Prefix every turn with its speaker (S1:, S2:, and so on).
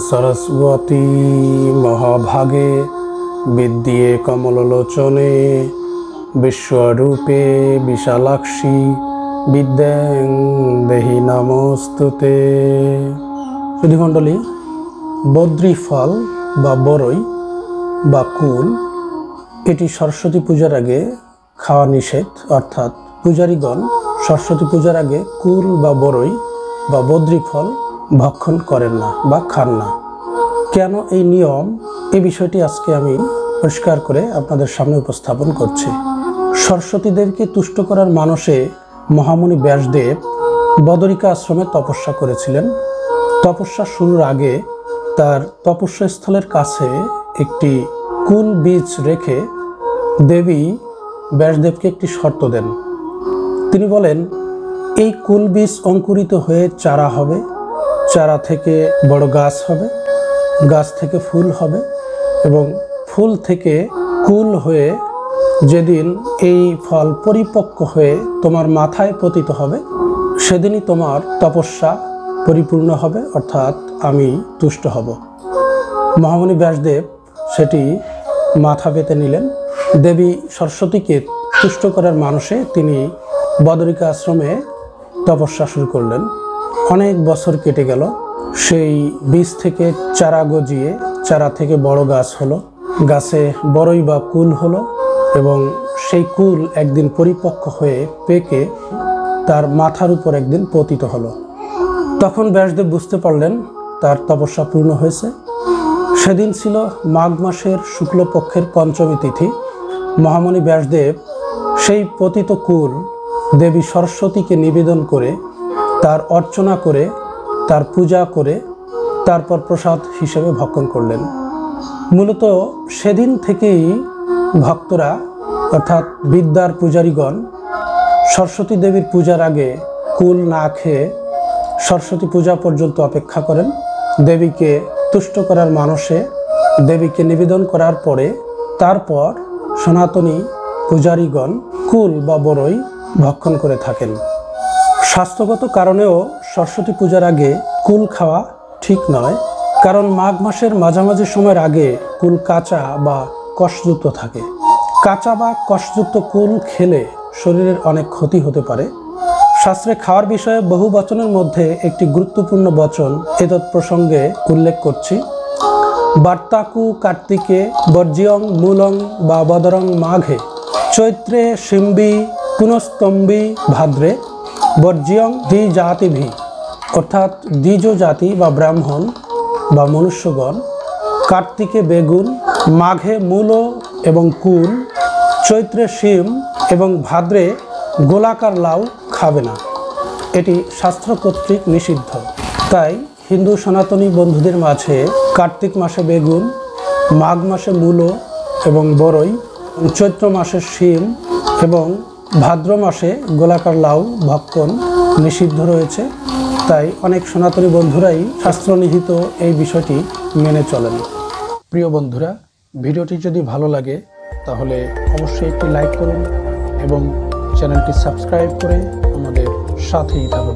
S1: सरस्वती महाभागे विद्ये कमललोचने विश्वरूपे विशालाक्षी विद्यां देहि नमोस्तुते। सुधीमंडली, बद्री फल बा बरई बा कुल एटी सरस्वती पूजार आगे खावा निषेध, अर्थात पूजारीगण सरस्वती पूजार आगे कुल बा बरई बा बद्री फल भक्षण करें ना बा खान ना। केन এই নিয়ম এই বিষয়টি আজকে আমি পরিষ্কার করে আপনাদের সামনে উপস্থাপন করছি। সরস্বতী দেবীকে তুষ্ট করার মানসে মহামুনি ব্যাসদেব বদরিকা আশ্রমে তপস্যা করেছিলেন। তপস্যা শুরুর আগে তার তপস্যা স্থলের কাছে একটি কুল বীজ রেখে দেবী ব্যাসদেবকে একটি শর্ত দেন। তিনি বলেন, এই কুল বীজ অঙ্কুরিত হয়ে চারা হবে, চারা থেকে বড় গাছ হবে, গাছ থেকে ফুল হবে এবং ফুল থেকে কুল হয়ে যেদিন এই ফল পরিপক্ক হয়ে তোমার মাথায় পতিত হবে সেদিনই তোমার তপস্যা পরিপূর্ণ হবে, অর্থাৎ আমি তুষ্ট হব। মহামুনি ব্যাসদেব সেটি মাথা পেতে নিলেন। দেবী সরস্বতীকে তুষ্ট করার মানসে তিনি বদরিকা আশ্রমে তপস্যা শুরু করলেন। অনেক বছর কেটে গেল। সেই বীজ থেকে চারা গজিয়ে চারা থেকে বড় গাছ হলো, গাছে বড়ই বা কুল হলো এবং সেই কুল একদিন পরিপক্ক হয়ে পেকে তার মাথার উপর একদিন পতিত হলো। তখন ব্যাসদেব বুঝতে পারলেন তার তপস্যা পূর্ণ হয়েছে। সেদিন ছিল মাঘ মাসের শুক্লপক্ষের পঞ্চমী তিথি। মহামুনি ব্যাসদেব সেই পতিত কুল দেবী সরস্বতীকে নিবেদন করে তার অর্চনা করে তার পূজা করে তারপর প্রসাদ হিসেবে ভক্ষণ করলেন। মূলত সেদিন থেকেই ভক্তরা অর্থাৎ বিদ্যার পূজারীগণ সরস্বতী দেবীর পূজার আগে কুল না খেয়ে সরস্বতী পূজা পর্যন্ত অপেক্ষা করেন। দেবীকে তুষ্ট করার মানসে দেবীকে নিবেদন করার পরে তারপর সনাতনী পূজারীগণ কুল বা বরই ভক্ষণ করে থাকেন। স্বাস্থ্যগত কারণেও সরস্বতী পূজার আগে কুল খাওয়া ঠিক নয়, কারণ মাঘ মাসের মাঝামাঝি সময়ের আগে কুল কাঁচা বা কষযুক্ত থাকে। কাঁচা বা কষযুক্ত কুল খেলে শরীরের অনেক ক্ষতি হতে পারে। শাস্ত্রে খাওয়ার বিষয়ে বহু বচনের মধ্যে একটি গুরুত্বপূর্ণ বচন এতৎ প্রসঙ্গে উল্লেখ করছি। বার্তাকু কার্তিকে বর্জ্যং মূলং বা বদরং মাঘে চৈত্রে শিম্বি পুনস্তম্বি ভাদ্রে বর্জ্যং দ্বিজাতিভি, অর্থাৎ দ্বিজ জাতি বা ব্রাহ্মণ বা মনুষ্যগণ কার্তিকে বেগুন, মাঘে মূল এবং কুল, চৈত্রে শিম এবং ভাদ্রে গোলাকার লাউ খাবে না। এটি শাস্ত্র কর্তৃক নিষিদ্ধ। তাই হিন্দু সনাতনী বন্ধুদের মাঝে কার্তিক মাসে বেগুন, মাঘ মাসে মূলো এবং বরই, চৈত্র মাসে শিম এবং ভাদ্র মাসে গোলাকার লাউ ভক্ষণ নিষিদ্ধ রয়েছে। তাই অনেক সনাতনী বন্ধুরাই শাস্ত্রনিহিত এই বিষয়টি মেনে চলেন। প্রিয় বন্ধুরা, ভিডিওটি যদি ভালো লাগে তাহলে অবশ্যই একটি লাইক করুন এবং চ্যানেলটি সাবস্ক্রাইব করে আমাদের সাথেই থাকুন।